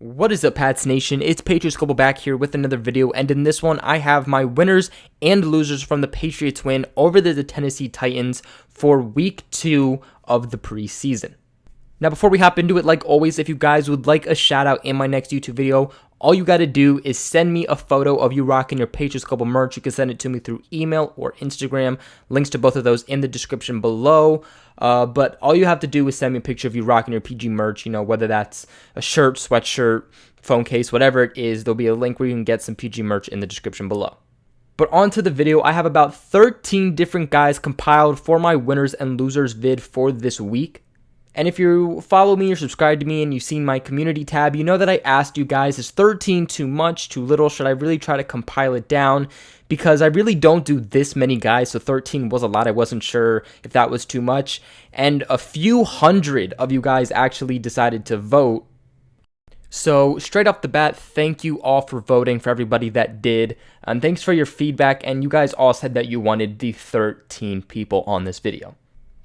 What is up, Pats Nation? It's Patriots Global back here with another video, and in this one, I have my winners and losers from the Patriots win over the Tennessee Titans for Week 2 of the preseason. Now, before we hop into it, like always, if you guys would like a shout out in my next YouTube video, all you got to do is send me a photo of you rocking your Patriots Global merch. You can send it to me through email or Instagram. Links to both of those in the description below. But all you have to do is send me a picture of you rocking your PG merch, whether that's a shirt, sweatshirt, phone case, whatever it is. There'll be a link where you can get some PG merch in the description below. But on to the video. I have about 13 different guys compiled for my winners and losers vid for this week. And if you follow me or subscribe to me and you've seen my community tab, you know that I asked you guys, is 13 too much, too little? Should I really try to compile it down? Because I really don't do this many guys, so 13 was a lot. I wasn't sure if that was too much. And a few hundred of you guys actually decided to vote. So straight off the bat, thank you all for voting, for everybody that did. And thanks for your feedback. And you guys all said that you wanted the 13 people on this video.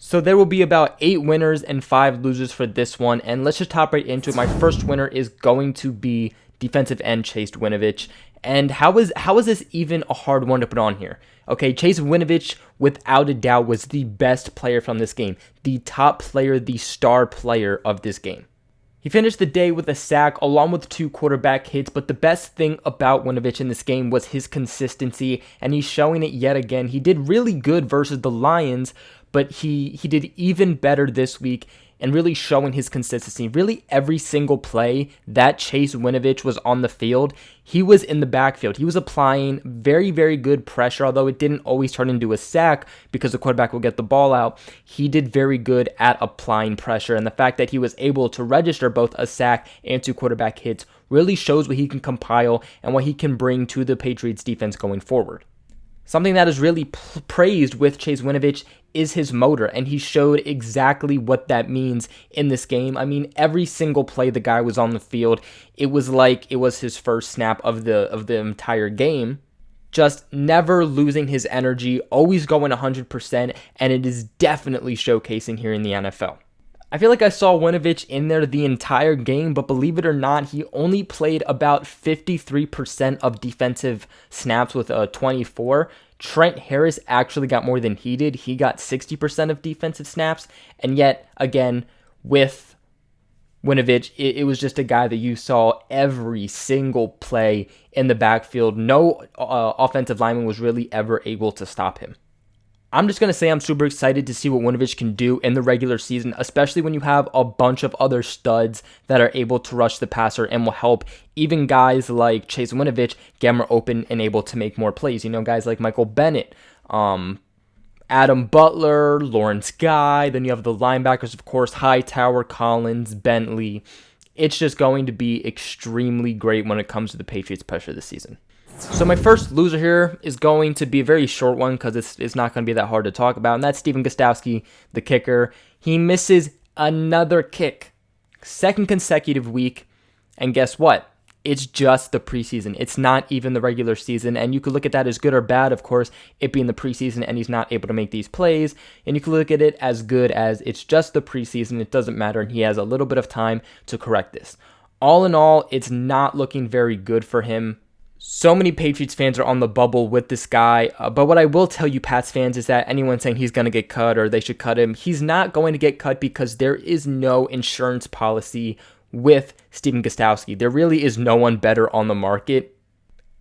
So there will be about 8 winners and 5 losers for this one, and let's just hop right into it. My first winner is going to be defensive end Chase Winovich. And how is this even a hard one to put on here? Okay, Chase Winovich, without a doubt, was the best player from this game. The top player, the star player of this game. He finished the day with a sack along with 2 quarterback hits, but the best thing about Winovich in this game was his consistency, and he's showing it yet again. He did really good versus the Lions, but he did even better this week and really showing his consistency. Really every single play that Chase Winovich was on the field, he was in the backfield. He was applying very, very good pressure, although it didn't always turn into a sack because the quarterback will get the ball out. He did very good at applying pressure, and the fact that he was able to register both a sack and 2 quarterback hits really shows what he can compile and what he can bring to the Patriots defense going forward. Something that is really praised with Chase Winovich is his motor, and he showed exactly what that means in this game. I mean, every single play the guy was on the field, it was like it was his first snap of the entire game. Just never losing his energy, always going 100%, and it is definitely showcasing here in the NFL. I feel like I saw Winovich in there the entire game, but believe it or not, he only played about 53% of defensive snaps with 24. Trent Harris actually got more than he did. He got 60% of defensive snaps, and yet, again, with Winovich, it was just a guy that you saw every single play in the backfield. No offensive lineman was really ever able to stop him. I'm just going to say I'm super excited to see what Winovich can do in the regular season, especially when you have a bunch of other studs that are able to rush the passer and will help even guys like Chase Winovich get more open and able to make more plays. Guys like Michael Bennett, Adam Butler, Lawrence Guy. Then you have the linebackers, of course, Hightower, Collins, Bentley. It's just going to be extremely great when it comes to the Patriots pressure this season. So my first loser here is going to be a very short one because it's not going to be that hard to talk about, and that's Gostkowski, the kicker. He misses another kick, second consecutive week, and guess what? It's just the preseason. It's not even the regular season, and you could look at that as good or bad, of course, it being the preseason and he's not able to make these plays, and you could look at it as good as it's just the preseason, it doesn't matter, and he has a little bit of time to correct this. All in all, it's not looking very good for him. So many Patriots fans are on the bubble with this guy, but what I will tell you, Pats fans, is that anyone saying he's going to get cut or they should cut him, he's not going to get cut because there is no insurance policy with Gostkowski. There really is no one better on the market,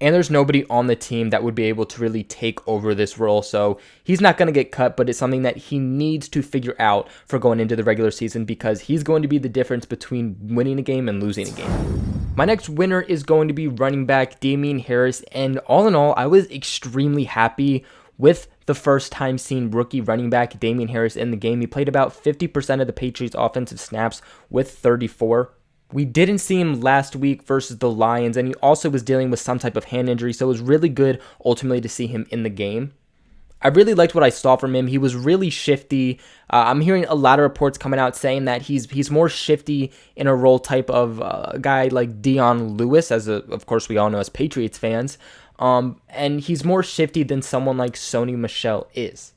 and there's nobody on the team that would be able to really take over this role, so he's not going to get cut, but it's something that he needs to figure out for going into the regular season because he's going to be the difference between winning a game and losing a game. My next winner is going to be running back Damien Harris, and all in all, I was extremely happy with the first time seeing rookie running back Damien Harris in the game. He played about 50% of the Patriots' offensive snaps with 34. We didn't see him last week versus the Lions, and he also was dealing with some type of hand injury, so it was really good ultimately to see him in the game. I really liked what I saw from him. He was really shifty. I'm hearing a lot of reports coming out saying that he's more shifty in a role type of a guy like Dion Lewis, of course we all know as Patriots fans. And he's more shifty than someone like Sony Michel is.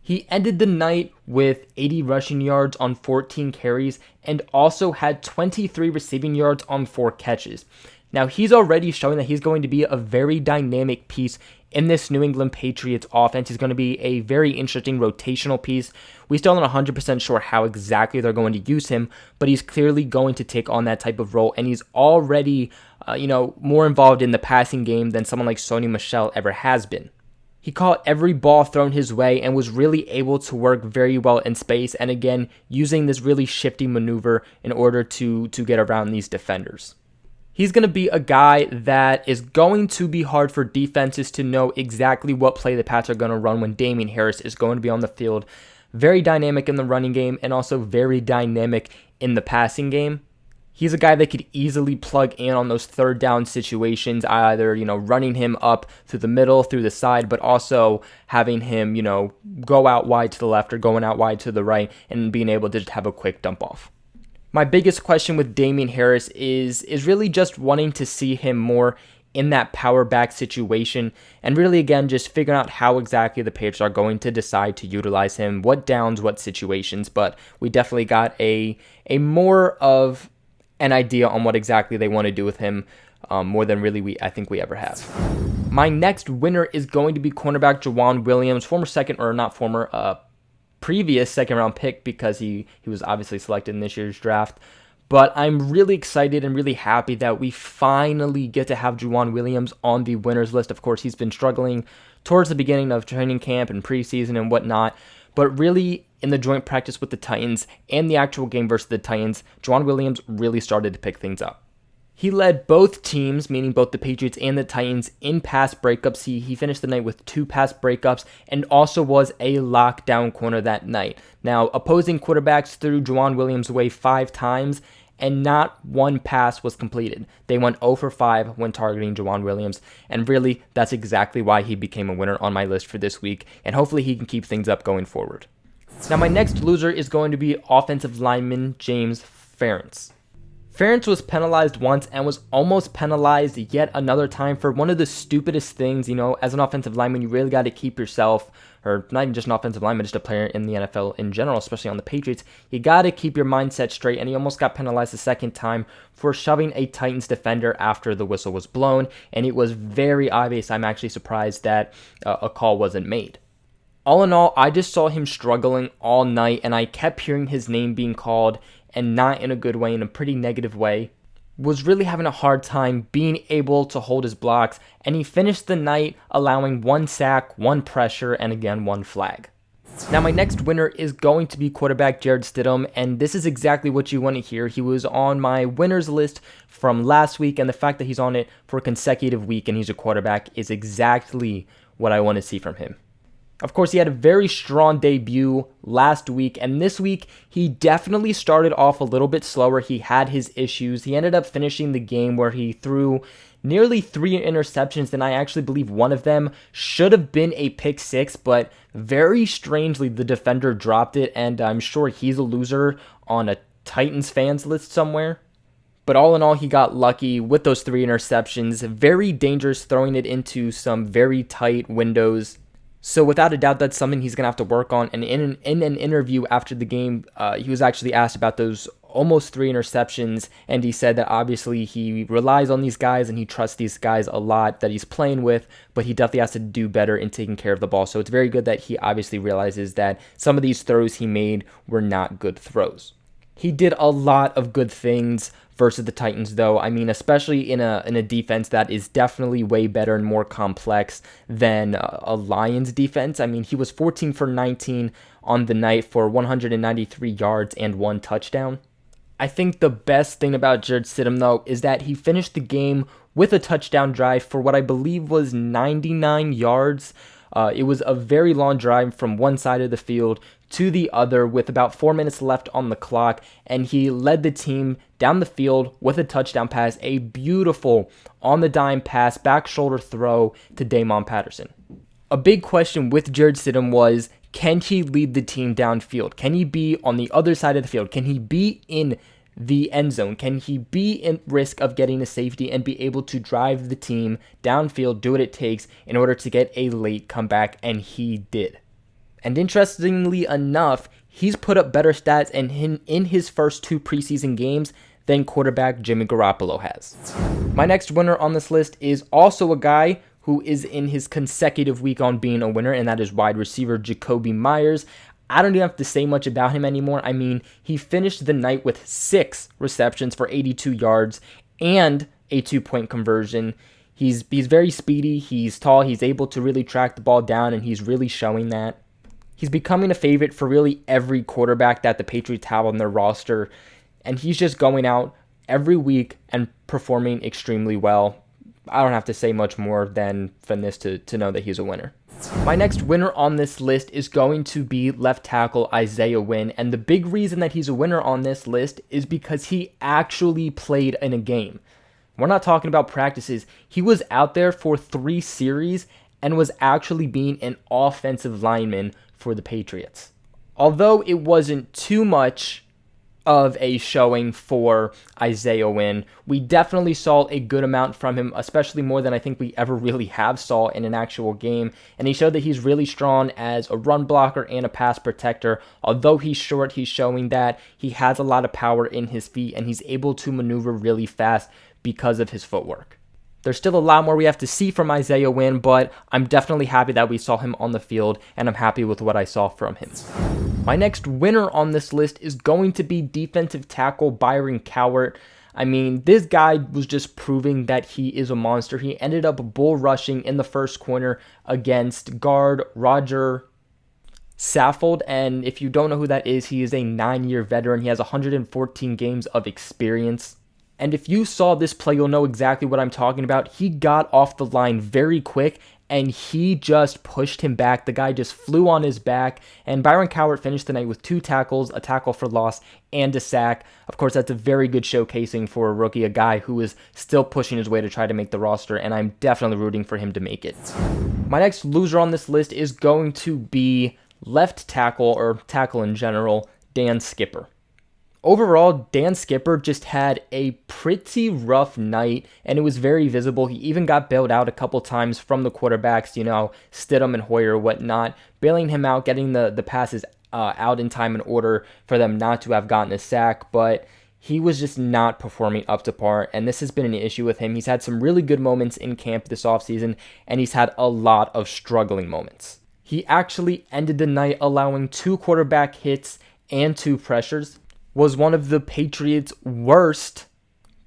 He ended the night with 80 rushing yards on 14 carries and also had 23 receiving yards on 4 catches. Now, he's already showing that he's going to be a very dynamic piece in this New England Patriots offense. He's going to be a very interesting rotational piece. We still aren't 100% sure how exactly they're going to use him, but he's clearly going to take on that type of role, and he's already, more involved in the passing game than someone like Sony Michel ever has been. He caught every ball thrown his way and was really able to work very well in space, and again, using this really shifty maneuver in order to get around these defenders. He's going to be a guy that is going to be hard for defenses to know exactly what play the Pats are going to run when Damien Harris is going to be on the field. Very dynamic in the running game and also very dynamic in the passing game. He's a guy that could easily plug in on those third down situations, either, running him up through the middle, through the side, but also having him, go out wide to the left or going out wide to the right and being able to just have a quick dump off. My biggest question with Damien Harris is really just wanting to see him more in that power back situation and really, again, just figuring out how exactly the Patriots are going to decide to utilize him, what downs, what situations, but we definitely got a more of an idea on what exactly they want to do with him, more than really I think we ever have. My next winner is going to be cornerback Juwan Williams, previous second round pick because he was obviously selected in this year's draft. But I'm really excited and really happy that we finally get to have Juwan Williams on the winners list. Of course, he's been struggling towards the beginning of training camp and preseason and whatnot, but really in the joint practice with the Titans and the actual game versus the Titans, Juwan Williams really started to pick things up. He led both teams, meaning both the Patriots and the Titans, in pass breakups. He finished the night with 2 pass breakups and also was a lockdown corner that night. Now, opposing quarterbacks threw Juwan Williams away 5 times, and not one pass was completed. They went 0 for 5 when targeting Juwan Williams, and really, that's exactly why he became a winner on my list for this week, and hopefully he can keep things up going forward. Now, my next loser is going to be offensive lineman James Ferentz. Ferentz was penalized once and was almost penalized yet another time for one of the stupidest things. As an offensive lineman, you really got to keep yourself, or not even just an offensive lineman, just a player in the NFL in general, especially on the Patriots, you got to keep your mindset straight, and he almost got penalized a second time for shoving a Titans defender after the whistle was blown, and it was very obvious. I'm actually surprised that a call wasn't made. All in all, I just saw him struggling all night, and I kept hearing his name being called, and not in a good way, in a pretty negative way. Was really having a hard time being able to hold his blocks, and he finished the night allowing 1 sack, 1 pressure, and again 1 flag. Now, my next winner is going to be quarterback Jarrett Stidham, and this is exactly what you want to hear. He was on my winners list from last week, and the fact that he's on it for a consecutive week and he's a quarterback is exactly what I want to see from him. Of course, he had a very strong debut last week, and this week, he definitely started off a little bit slower. He had his issues. He ended up finishing the game where he threw nearly 3 interceptions, and I actually believe one of them should have been a pick 6, but very strangely, the defender dropped it, and I'm sure he's a loser on a Titans fans list somewhere. But all in all, he got lucky with those 3 interceptions. Very dangerous, throwing it into some very tight windows. So without a doubt, that's something he's going to have to work on. And in an interview after the game, he was actually asked about those almost 3 interceptions. And he said that obviously he relies on these guys and he trusts these guys a lot that he's playing with, but he definitely has to do better in taking care of the ball. So it's very good that he obviously realizes that some of these throws he made were not good throws. He did a lot of good things versus the Titans, though. I mean, especially in a defense that is definitely way better and more complex than a Lions defense. I mean, he was 14 for 19 on the night for 193 yards and 1 touchdown. I think the best thing about Jarrett Stidham, though, is that he finished the game with a touchdown drive for what I believe was 99 yards. It was a very long drive from one side of the field to the other with about 4 minutes left on the clock, and he led the team down the field with a touchdown pass, a beautiful on-the-dime pass, back shoulder throw to Damon Patterson. A big question with Jarrett Stidham was, can he lead the team downfield? Can he be on the other side of the field? Can he be in the end zone? Can he be in risk of getting a safety and be able to drive the team downfield, do what it takes in order to get a late comeback? And he did. And interestingly enough, he's put up better stats in his first 2 preseason games than quarterback Jimmy Garoppolo has. My next winner on this list is also a guy who is in his consecutive week on being a winner, and that is wide receiver Jacoby MYERS. I don't even have to say much about him anymore. I mean, he finished the night with 6 receptions for 82 yards and a 2-point conversion. He's very speedy, he's tall, he's able to really track the ball down, and he's really showing that. He's becoming a favorite for really every quarterback that the Patriots have on their roster, and he's just going out every week and performing extremely well. I don't have to say much more than this to know that he's a winner. My next winner on this list is going to be left tackle Isaiah Wynn, and the big reason that he's a winner on this list is because he actually played in a game. We're not talking about practices. He was out there for 3 series and was actually being an offensive lineman for the Patriots. Although it wasn't too much of a showing for Isaiah Wynn, we definitely saw a good amount from him, especially more than I think we ever really have saw in an actual game, and he showed that he's really strong as a run blocker and a pass protector. Although he's short, he's showing that he has a lot of power in his feet and he's able to maneuver really fast because of his footwork. There's still a lot more we have to see from Isaiah Wynn, but I'm definitely happy that we saw him on the field, and I'm happy with what I saw from him. My next winner on this list is going to be defensive tackle Byron Cowart. I mean, this guy was just proving that he is a monster. He ended up bull rushing in the first corner against guard Roger Saffold, and if you don't know who that is, he is a 9-year veteran. He has 114 games of experience. And if you saw this play, you'll know exactly what I'm talking about. He got off the line very quick, and he just pushed him back. The guy just flew on his back, and Byron Cowart finished the night with 2 tackles, a tackle for loss, and a sack. Of course, that's a very good showcasing for a rookie, a guy who is still pushing his way to try to make the roster, and I'm definitely rooting for him to make it. My next loser on this list is going to be left tackle, or tackle in general, Dan Skipper. Overall, Dan Skipper just had a pretty rough night, and it was very visible. He even got bailed out a couple times from the quarterbacks, Stidham and Hoyer, whatnot, bailing him out, getting the passes out in time in order for them not to have gotten a sack, but he was just not performing up to par, and this has been an issue with him. He's had some really good moments in camp this offseason, and he's had a lot of struggling moments. He actually ended the night allowing 2 quarterback hits and 2 pressures, was one of the Patriots' worst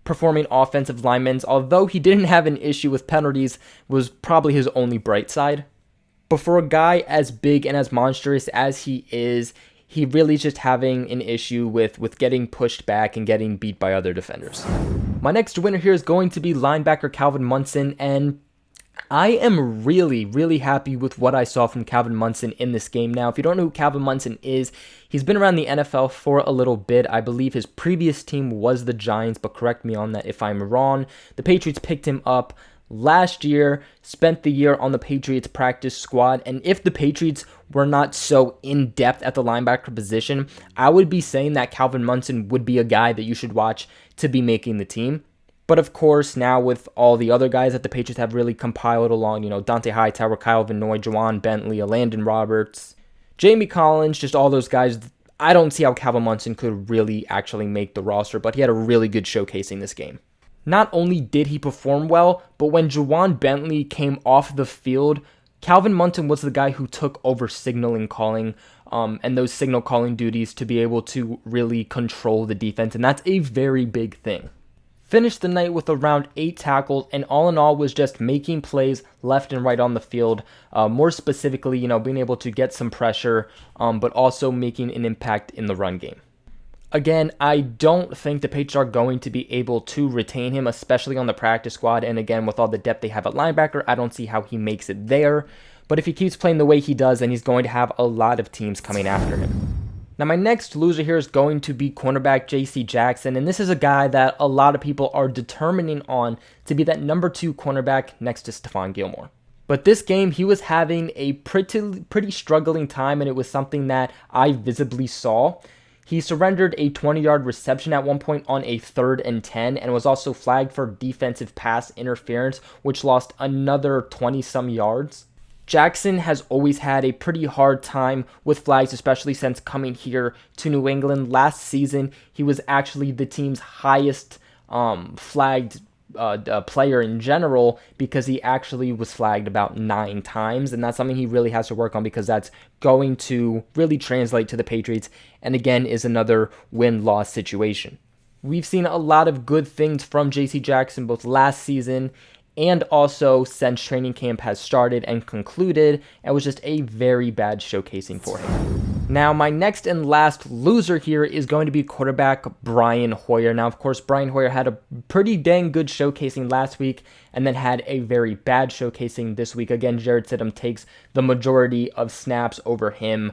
performing offensive linemen. Although he didn't have an issue with penalties, was probably his only bright side. But for a guy as big and as monstrous as he is, he really is just having an issue with getting pushed back and getting beat by other defenders. My next winner here is going to be linebacker Calvin Munson, and I am really, really happy with what I saw from Calvin Munson in this game. Now, if you don't know who Calvin Munson is, he's been around the NFL for a little bit. I believe his previous team was the Giants, but correct me on that if I'm wrong. The Patriots picked him up last year, spent the year on the Patriots practice squad, and if the Patriots were not so in-depth at the linebacker position, I would be saying that Calvin Munson would be a guy that you should watch to be making the team. But of course, now with all the other guys that the Patriots have really compiled along, Dante Hightower, Kyle Van Noy, Juwan Bentley, Landon Roberts, Jamie Collins, just all those guys, I don't see how Calvin Munson could really actually make the roster, but he had a really good showcasing this game. Not only did he perform well, but when Juwan Bentley came off the field, Calvin Munson was the guy who took over signaling calling and those signal calling duties to be able to really control the defense, and that's a very big thing. Finished the night with around 8 tackles, and all in all was just making plays left and right on the field. More specifically, being able to get some pressure, but also making an impact in the run game. Again, I don't think the Patriots are going to be able to retain him, especially on the practice squad. And again, with all the depth they have at linebacker, I don't see how he makes it there. But if he keeps playing the way he does, then he's going to have a lot of teams coming after him. Now, my next loser here is going to be cornerback J.C. Jackson, and this is a guy that a lot of people are determining on to be that number 2 cornerback next to Stephon Gilmore. But this game, he was having a pretty struggling time, and it was something that I visibly saw. He surrendered a 20-yard reception at one point on a 3rd and 10, and was also flagged for defensive pass interference, which lost another 20-some yards. Jackson has always had a pretty hard time with flags, especially since coming here to New England. Last season, he was actually the team's highest flagged player in general, because he actually was flagged about 9 times, and that's something he really has to work on, because that's going to really translate to the Patriots, and again is another win-loss situation. We've seen a lot of good things from JC Jackson both last season and also since training camp has started and concluded. It was just a very bad showcasing for him. Now, my next and last loser here is going to be quarterback Brian Hoyer. Now, of course, Brian Hoyer had a pretty dang good showcasing last week and then had a very bad showcasing this week. Again, Jarrett Stidham takes the majority of snaps over him.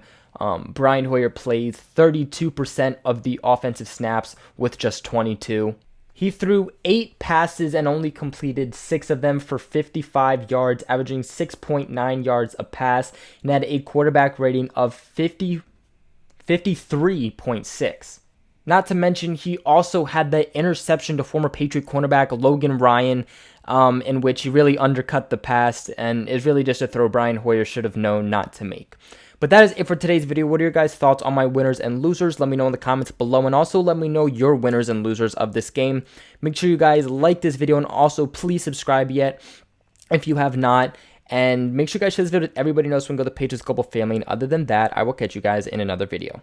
Brian Hoyer plays 32% of the offensive snaps with just 22. He threw 8 passes and only completed 6 of them for 55 yards, averaging 6.9 yards a pass, and had a quarterback rating of 53.6. Not to mention, he also had the interception to former Patriot cornerback Logan Ryan, in which he really undercut the pass, and is really just a throw Brian Hoyer should have known not to make. But that is it for today's video. What are your guys' thoughts on my winners and losers? Let me know in the comments below, and also let me know your winners and losers of this game. Make sure you guys like this video, and also please subscribe yet if you have not. And make sure you guys share this video with everybody who knows when go to the Patriots Global family. And other than that, I will catch you guys in another video.